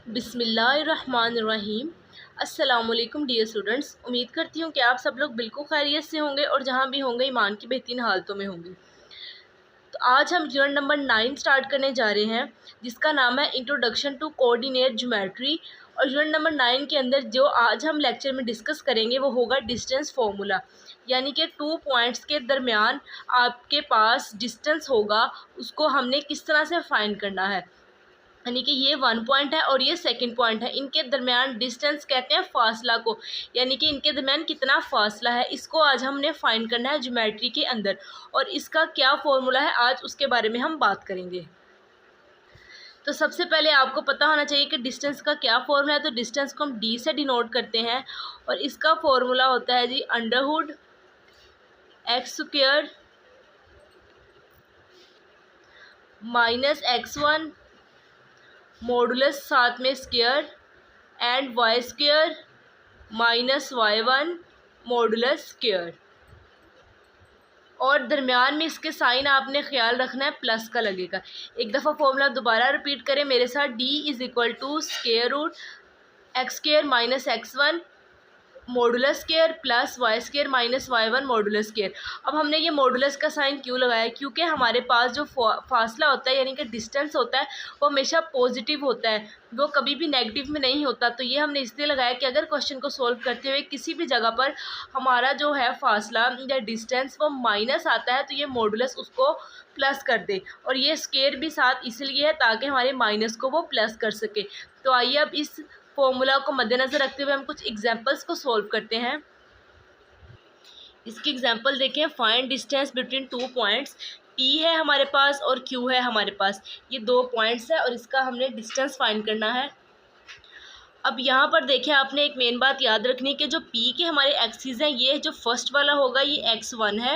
बिस्मिल्लाहिर्रहमानिर्रहीम। अस्सलामुअलैकुम dear students, उम्मीद करती हूँ कि आप सब लोग बिल्कुल खैरियत से होंगे और जहाँ भी होंगे ईमान की बेहतरीन हालतों में होंगे। तो आज हम यूनिट नंबर 9 स्टार्ट करने जा रहे हैं, जिसका नाम है इंट्रोडक्शन टू कोऑर्डिनेट ज्योमेट्री। और यूनिट नंबर 9 के अंदर जो आज हम लेक्चर में डिस्कस करेंगे वो होगा डिस्टेंस फार्मूला, यानी कि 2 पॉइंट्स के दरमियान आपके पास डिस्टेंस होगा, उसको हमने किस तरह से फाइंड करना है। यानी कि ये 1 पॉइंट है और ये सेकंड पॉइंट है, इनके दरमियान डिस्टेंस कहते हैं फासला को, यानी कि इनके दरमियान कितना फासला है, इसको आज हमने फाइंड करना है ज्योमेट्री के अंदर। और इसका क्या फॉर्मूला है आज उसके बारे में हम बात करेंगे। तो सबसे पहले आपको पता होना चाहिए कि डिस्टेंस का क्या फॉर्मूला है। तो डिस्टेंस को हम डी से डिनोट करते हैं और इसका फॉर्मूला होता है जी Underwood x² minus x1 modulus साथ में square and y² minus y1 modulus square. और दरमियान में इसके साइन आपने ख्याल रखना है, प्लस का लगेगा। एक दफ़ा फॉर्मूला दोबारा रिपीट करें मेरे साथ। d is equal to square root x² minus x1 modulus square plus y² minus y1 modulus square. अब हमने ये मॉडुलस का साइन क्यों लगाया? क्योंकि हमारे पास जो फासला होता है यानी कि डिस्टेंस होता है वो हमेशा पॉजिटिव होता है, वो कभी भी नेगेटिव में नहीं होता। तो ये हमने इसलिए लगाया कि अगर क्वेश्चन को सोल्व करते हुए किसी भी जगह पर हमारा जो है फासला या डिस्टेंस वो माइनस आता है तो ये मॉडुलस उसको प्लस कर दे। और ये स्क्वायर भी साथ इसलिए है ताकि हमारे माइनस को वो प्लस कर सके। तो आइए अब इस फॉर्मूला को मद्देनज़र रखते हुए हम कुछ एग्जांपल्स को सॉल्व करते हैं। इसकी एग्जांपल देखें। Find distance between 2 points. P है हमारे पास और Q है हमारे पास, ये 2 पॉइंट्स है और इसका हमने डिस्टेंस फाइंड करना है। अब यहाँ पर देखिए आपने एक मेन बात याद रखनी है कि जो P के हमारे एक्सिस हैं, ये जो फर्स्ट वाला होगा ये x1 है,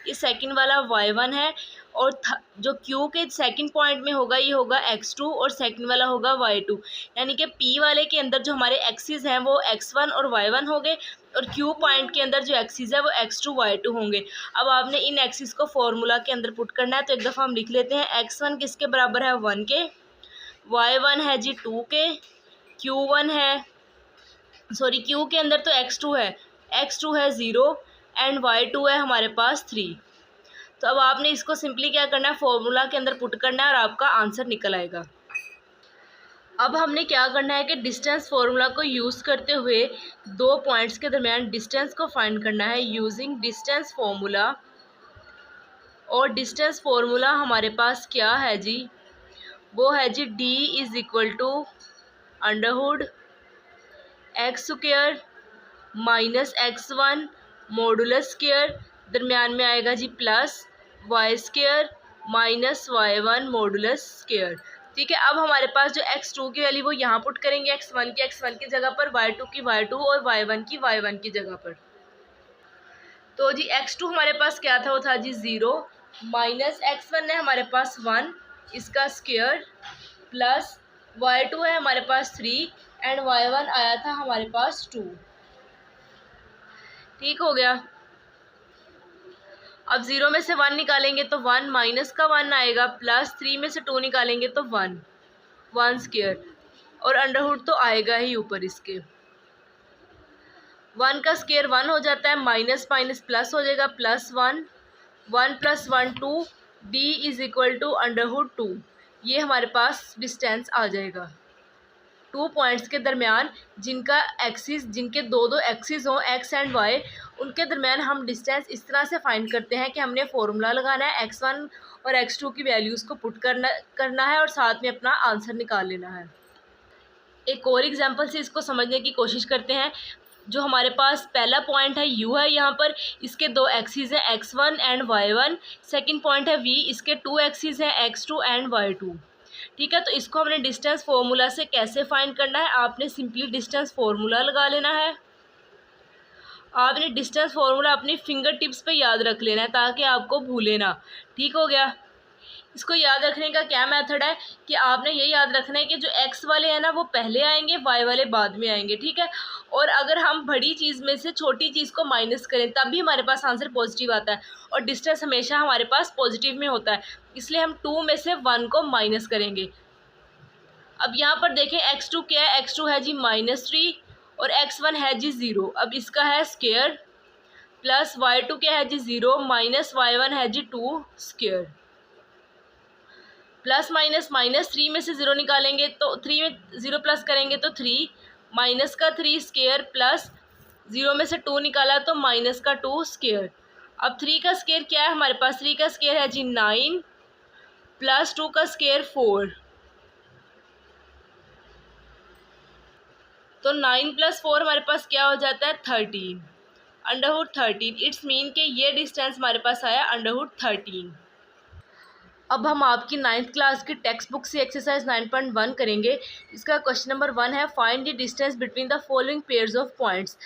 ये सेकंड वाला y1 है, और जो Q के सेकंड पॉइंट में होगा ये होगा x2 और सेकंड वाला होगा y2। यानी कि P वाले के अंदर जो हमारे एक्सिस हैं वो x1 और y1 हो गए और Q पॉइंट के अंदर जो एक्सिस है वो x2 y2 होंगे। अब आपने इन एक्सिस को फॉर्मूला के अंदर पुट करना है। तो एक दफ़ा हम लिख लेते हैं। x1 किसके बराबर है? 1 के, y1 है जी 2 के, Q1 है, सॉरी Q के अंदर तो x2 है, x2 है 0 एंड y2 है हमारे पास 3। तो अब आपने इसको सिंपली क्या करना है, फॉर्मूला के अंदर पुट करना है और आपका आंसर निकल आएगा। अब हमने क्या करना है कि डिस्टेंस फॉर्मूला को यूज़ करते हुए 2 पॉइंट्स के दरमियान डिस्टेंस को फाइंड करना है यूजिंग डिस्टेंस फॉर्मूला। और डिस्टेंस फॉर्मूला हमारे पास क्या है जी? वो है जी d is equal to under root x² minus x1 modulus square, दरमियान में आएगा जी plus y² minus y1 modulus square. ठीक है। अब हमारे पास जो x2 की वैल्यू वो यहाँ पुट करेंगे, x1 की जगह पर, y2 की y2 और y1 की जगह पर। तो जी x2 हमारे पास क्या था? वो था जी 0 माइनस x1 है हमारे पास 1 इसका स्क्वायर प्लस y2 है हमारे पास 3 एंड y1 आया था हमारे पास 2। ठीक हो गया। अब 0 में से 1 निकालेंगे तो 1 माइनस का 1 आएगा, प्लस 3 में से 2 निकालेंगे तो 1 स्क्वायर, और अंडरवुड तो आएगा ही ऊपर इसके। 1 का स्क्वायर 1 हो जाता है, माइनस माइनस प्लस हो जाएगा, plus 1 plus 1 2, d is equal to under root 2। ये हमारे पास डिस्टेंस आ जाएगा 2 पॉइंट्स के दरमियान जिनका एक्सिस, जिनके दो एक्सिस हों x एंड y, उनके दरमियान हम डिस्टेंस इस तरह से फाइंड करते हैं कि हमने फॉर्मूला लगाना है, x1 और x2 की वैल्यूज़ को पुट करना है और साथ में अपना आंसर निकाल लेना है। एक और एग्जांपल से इसको समझने की कोशिश करते हैं। जो हमारे पास पहला पॉइंट है u है, यहाँ पर इसके 2 एक्सिस हैं x1 and y1। Second point है v, इसके 2 एक्सिस हैं x2 एंड y2। ठीक है। तो इसको हमने डिस्टेंस फार्मूला से कैसे फाइंड करना है? आपने सिंपली डिस्टेंस फार्मूला लगा लेना है। आपने डिस्टेंस फार्मूला अपनी फिंगर टिप्स पे याद रख लेना है ताकि आपको भूले ना। ठीक हो गया। इसको याद रखने का क्या मेथड है कि आपने ये याद रखना है कि जो x वाले हैं ना वो पहले आएंगे, y वाले बाद में आएंगे। ठीक है। और अगर हम बड़ी चीज़ में से छोटी चीज़ को माइनस करें तब भी हमारे पास आंसर पॉजिटिव आता है, और डिस्टेंस हमेशा हमारे पास पॉजिटिव में होता है, इसलिए हम 2 में से 1 को माइनस करेंगे। अब यहाँ पर देखें x2 क्या है, x2 है जी -3 और x1 है जी 0। अब इसका है स्क्वायर प्लस y2 क्या है जी 0 माइनस y1 है जी 2 स्क्वायर। प्लस माइनस माइनस 3 में से 0 निकालेंगे तो 3 में 0 प्लस करेंगे तो 3 माइनस का 3 स्क्वायर प्लस 0 में से 2 निकाला तो माइनस का 2 स्क्वायर। अब 3 का स्क्वायर क्या है हमारे पास, 3 का स्क्वायर है जी 9 प्लस 2 का स्क्वायर 4। तो 9 + 4 हमारे पास क्या हो जाता है 13 √13। इट्स मीन कि ये डिस्टेंस हमारे पास आया √13। अब हम आपकी 9th क्लास की टेक्स्ट बुक से एक्सरसाइज 9.1 करेंगे। इसका क्वेश्चन नंबर 1 है, find the distance between the following pairs of points.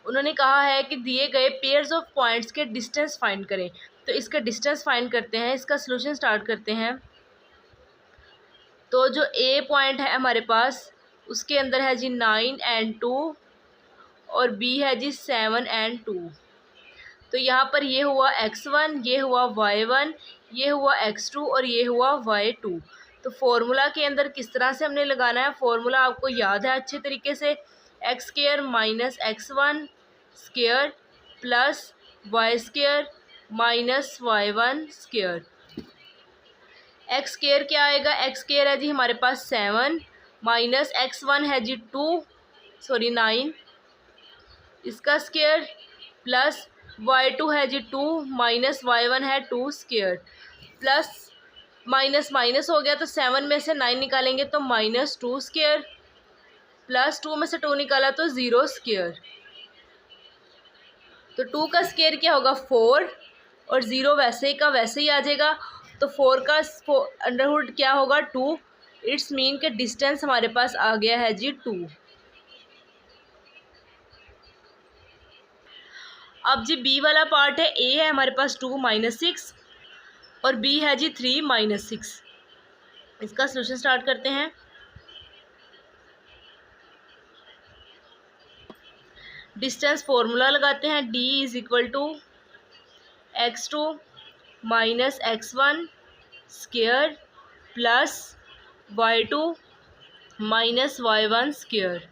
उन्होंने कहा है कि दिए गए पेयर्स ऑफ पॉइंट्स के डिस्टेंस फाइंड करें। तो इसका डिस्टेंस फाइंड करते हैं, इसका सोल्यूशन स्टार्ट करते हैं। तो जो ए पॉइंट है हमारे पास उसके अंदर है जी 9 and 2 और बी है जी 7 and 2। तो यहाँ पर ये हुआ x1, ये हुआ y1, ये हुआ x2 और ये हुआ y2। तो फॉर्मूला के अंदर किस तरह से हमने लगाना है, फॉर्मूला आपको याद है अच्छे तरीके से, x² minus x1 square plus y² minus y1 square. x² क्या आएगा, x² है जी हमारे पास 7 माइनस x1 है जी 9 इसका स्क्वायर प्लस y2 है जी 2 माइनस y1 है 2 स्क्वायर प्लस माइनस माइनस हो गया तो 7 में से 9 निकालेंगे तो -2 स्क्वायर प्लस 2 में से 2 निकाला तो 0 स्क्वायर। तो 2 का स्क्वायर क्या होगा 4 और 0 वैसे का वैसे ही आ जाएगा। तो 4 का अंडरवुड क्या होगा 2। इट्स मीन के डिस्टेंस हमारे पास आ गया है जी 2। अब जी बी वाला पार्ट है, ए है हमारे पास 2 - 6 और बी है जी 3 - 6। इसका सोल्यूशन स्टार्ट करते हैं। डिस्टेंस फॉर्मूला लगाते हैं, d = x2 minus x1 square plus y2 minus y1 square.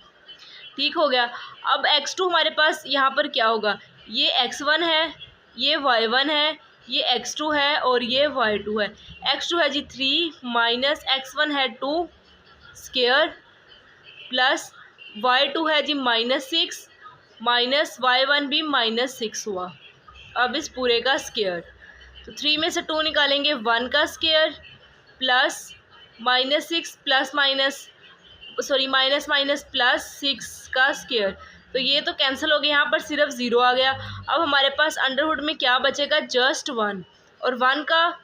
ठीक हो गया। अब x2 हमारे पास यहाँ पर क्या होगा, ये x1 है, ये y1 है, ये x2 है और ये y2 है। x2 है जी 3 माइनस x1 है 2 स्क्वायर प्लस y2 है जी -6 माइनस y1 भी -6 हुआ। अब इस पूरे का स्क्वायर, तो 3 में से 2 निकालेंगे 1 का square plus -6 plus minus minus minus plus 6 का स्क्वायर। तो ये तो कैंसिल हो गया, यहाँ पर सिर्फ 0 आ गया। अब हमारे पास अंडरवुड में क्या बचेगा, जस्ट 1 और 1 का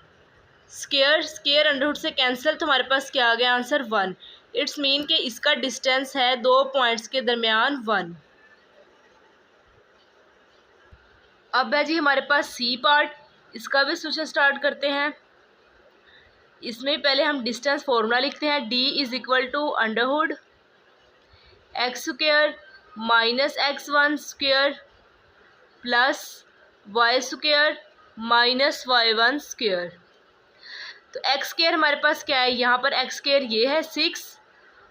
स्क्वायर अंडरवुड से कैंसिल, तो हमारे पास क्या आ गया आंसर 1। इट्स मीन कि इसका डिस्टेंस है 2 पॉइंट्स के दरमियान 1। अब है जी हमारे पास सी पार्ट, इसका भी सोल्यूशन स्टार्ट करते हैं। इसमें पहले हम डिस्टेंस फॉर्मूला लिखते हैं, d = x² minus x1 square plus y² minus y1 square. तो x² हमारे पास क्या है, यहाँ पर x² ये है 6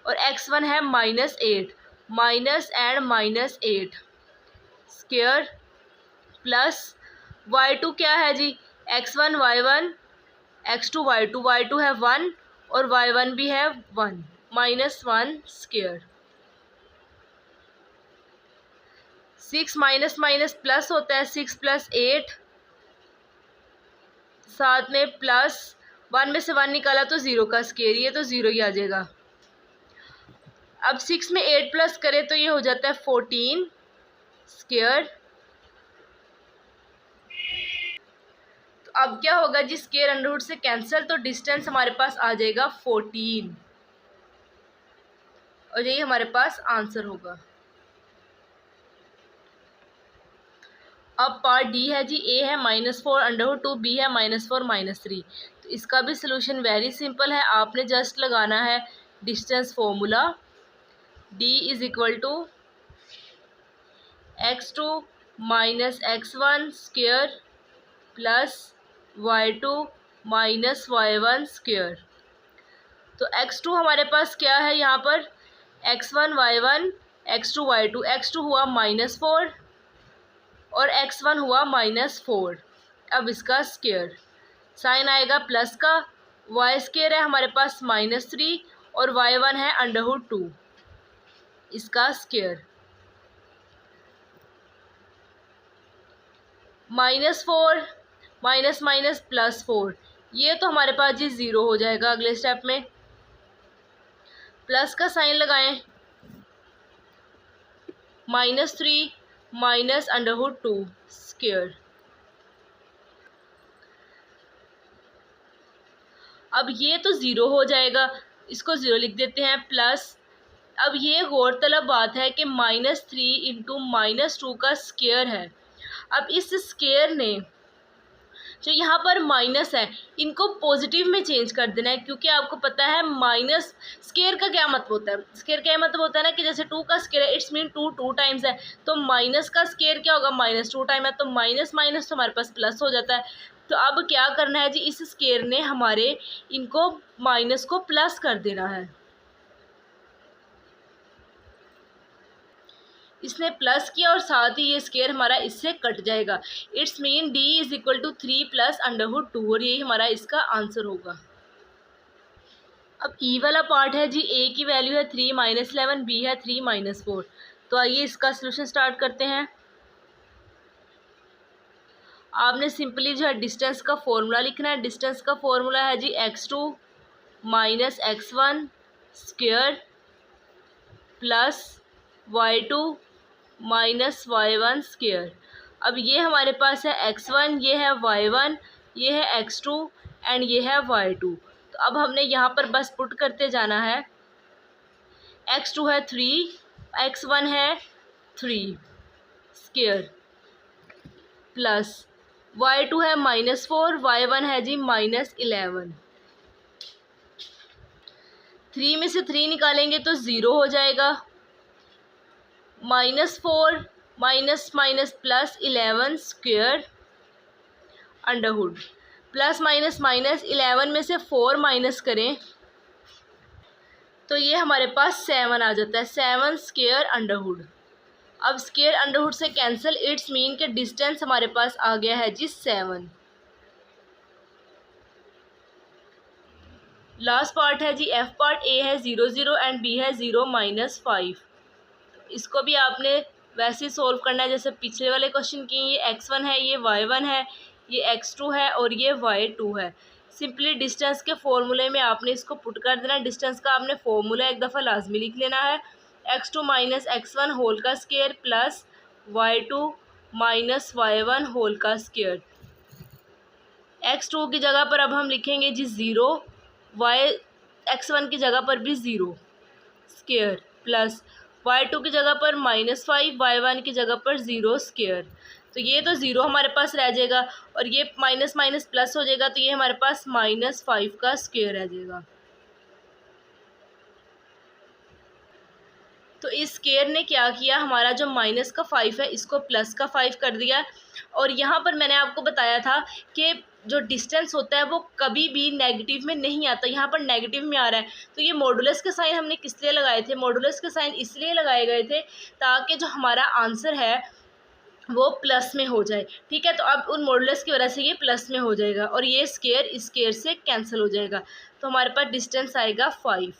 और x1 है -8 minus and -8 square plus y2 क्या है जी, x1 y1 x2 y2 है 1 और y1 भी है 1 -1 स्क्वायर। 6 माइनस माइनस प्लस होता है, 6 + 8 साथ में प्लस 1 में से 1 निकाला तो 0 का स्क्वायर, ये तो 0 ही आ जाएगा। अब 6 में 8 प्लस करें तो ये हो जाता है 14 स्क्वायर। तो अब क्या होगा जी, स्क्वायर अंडरवुड से कैंसिल, तो डिस्टेंस हमारे पास आ जाएगा 14 और यही हमारे पास आंसर होगा। अब पार्ट डी है जी, ए है -4 √2, बी है -4 -3। तो इसका भी सलूशन वेरी सिंपल है, आपने जस्ट लगाना है distance formula, d = x2 minus x1 square plus y2 minus y1 square. तो x2 हमारे पास क्या है यहाँ पर, x1 y1 x2 y2, x2 हुआ -4 और x1 हुआ -4। अब इसका स्क्वायर साइन आएगा प्लस का, वाई स्क्वायर है हमारे पास -3 और y1 है √2, इसका स्क्वायर -4 माइनस माइनस +4, ये तो हमारे पास जी 0 हो जाएगा। अगले स्टेप में प्लस का साइन लगाएं, -3 माइनस √2 स्क्वायर। अब ये तो 0 हो जाएगा, इसको 0 लिख देते हैं प्लस। अब ये गौरतलब बात है कि -3 इंटू -2 का स्क्वायर है। अब इस स्क्वायर ने जो यहाँ पर माइनस है इनको पॉजिटिव में चेंज कर देना है, क्योंकि आपको पता है माइनस स्क्वायर का क्या मतलब होता है। स्क्वायर का मतलब होता है ना कि जैसे 2 का स्क्वायर है, इट्स मीन 2 टाइम्स है, तो माइनस का स्क्वायर क्या होगा, -2 टाइम है, तो माइनस माइनस तो हमारे पास प्लस हो जाता है। तो अब क्या करना है जी, इस स्क्वायर ने हमारे इनको माइनस को प्लस कर देना है। इसने प्लस किया और साथ ही ये स्क्वायर हमारा इससे कट जाएगा। इट्स मीन d = 3 + √2 और यही हमारा इसका आंसर होगा। अब ई वाला पार्ट है जी, a की वैल्यू है 3 - 11, b है 3 - 4। तो आइए इसका सलूशन स्टार्ट करते हैं। आपने सिंपली जो है डिस्टेंस का फॉर्मूला लिखना है। डिस्टेंस का फॉर्मूला है जी x2 - x1 square plus y2 - y1 square. अब ये हमारे पास है x1, ये है y1, ये है x2 एंड ये है y2। तो अब हमने यहाँ पर बस पुट करते जाना है। x2 है 3, x1 है 3 स्क्वायर प्लस y2 है -4, y1 है जी -11। 3 में से 3 निकालेंगे तो 0 हो जाएगा। -4 minus minus +11 square under root, plus minus minus 11 में से 4 माइनस करें तो ये हमारे पास 7 आ जाता है, 7 स्क्वायर अंडरहुड। अब स्क्वायर अंडरहुड से कैंसिल, इट्स मीन के डिस्टेंस हमारे पास आ गया है जी 7। लास्ट पार्ट है जी एफ पार्ट, ए है 0 0 एंड बी है 0 -5। इसको भी आपने वैसे ही सोल्व करना है जैसे पिछले वाले क्वेश्चन की। ये x1 है, ये y1 है, ये x2 है और ये y2 है। सिंपली डिस्टेंस के फॉर्मूले में आपने इसको पुट कर देना है। डिस्टेंस का आपने फॉर्मूला एक दफ़ा लाजमी लिख लेना है, x2 - x1 होल का square plus y2 - y1 whole का स्क्वायर। x2 की जगह पर अब हम लिखेंगे जी 0, x1 की जगह पर भी 0 स्क्वायर प्लस y2 की जगह पर -5, y1 की जगह पर 0 स्क्वायर। तो ये तो 0 हमारे पास रह जाएगा और ये माइनस माइनस प्लस हो जाएगा, तो ये हमारे पास -5 का स्क्वायर रह जाएगा। तो इस स्क्वायर ने क्या किया, हमारा जो माइनस का 5 है इसको प्लस का 5 कर दिया। और यहाँ पर मैंने आपको बताया था कि जो डिस्टेंस होता है वो कभी भी नेगेटिव में नहीं आता, यहाँ पर नेगेटिव में आ रहा है। तो ये मॉडुलस के साइन हमने किस लिए लगाए थे, मॉडुलस के साइन इसलिए लगाए गए थे ताकि जो हमारा आंसर है वो प्लस में हो जाए। ठीक है, तो अब उन मॉडुलस की वजह से ये प्लस में हो जाएगा और ये स्क्वायर इस स्क्वायर से कैंसिल हो जाएगा। तो हमारे पास डिस्टेंस आएगा 5।